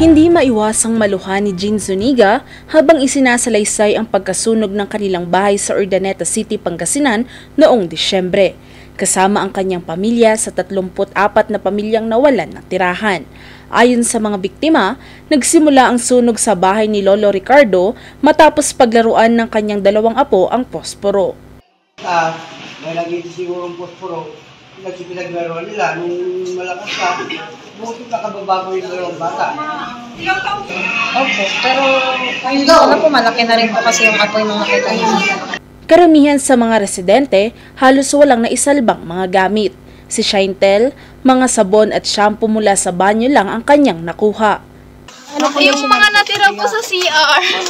Hindi maiwasang maluha ni Jean Zuniga habang isinasalaysay ang pagkasunog ng kanilang bahay sa Urdaneta City, Pangasinan noong Disyembre. Kasama ang kanyang pamilya sa 34 na pamilyang nawalan ng tirahan. Ayon sa mga biktima, nagsimula ang sunog sa bahay ni Lolo Ricardo matapos paglaruan ng kanyang dalawang apo ang posporo. May lagi sigurong posporo. Pinaglaruan nila nung malakas ka, buti nakababago yung dalawang bata. Opo, pero wala po, malaki na rin po kasi yung apoy nung nakita niyo. Karamihan sa mga residente, halos walang naisalbang mga gamit. Si Shaintel, mga sabon at shampoo mula sa banyo lang ang kanyang nakuha. Yung mga natira po sa CR.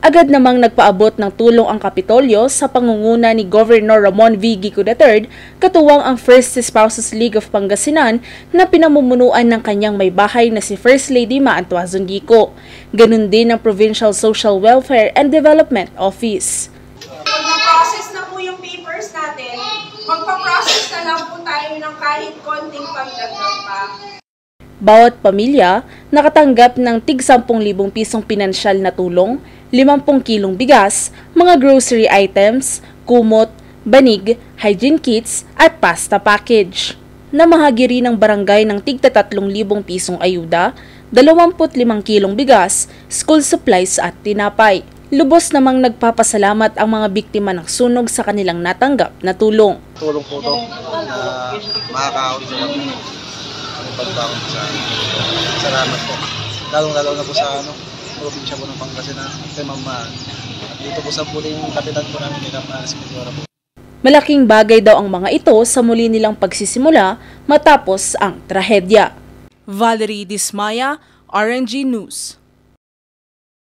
Agad namang nagpaabot ng tulong ang Kapitolyo sa pangunguna ni Governor Ramon V. Gico III, katuwang ang First Spouses League of Pangasinan na pinamumunuan ng kanyang may bahay na si First Lady Ma Antuazon Gico. Ganun din ang Provincial Social Welfare and Development Office. Magpa-process na po yung papers natin, magpa-process na lang po tayo ng kahit konting pagdagdag pa. Bawat pamilya nakatanggap ng tig 10,000 pisong pinansyal na tulong, 50 kilong bigas, mga grocery items, kumot, banig, hygiene kits at pasta package. Namahagi rin ng barangay ng tig 3,000 pisong ayuda, 25 kilong bigas, school supplies at tinapay. Lubos namang nagpapasalamat ang mga biktima ng sunog sa kanilang natanggap na tulong. Tulong po ito na makakaon sila ng pagbaon sa salamat po. Lalong-lalo na po sa probinsya po ng Pangasinan, kay Mama. At dito po sa puling kapitan po namin ni Kapana si Medora po. Malaking bagay daw ang mga ito sa muli nilang pagsisimula matapos ang trahedya. Valerie Dismaya, RNG News.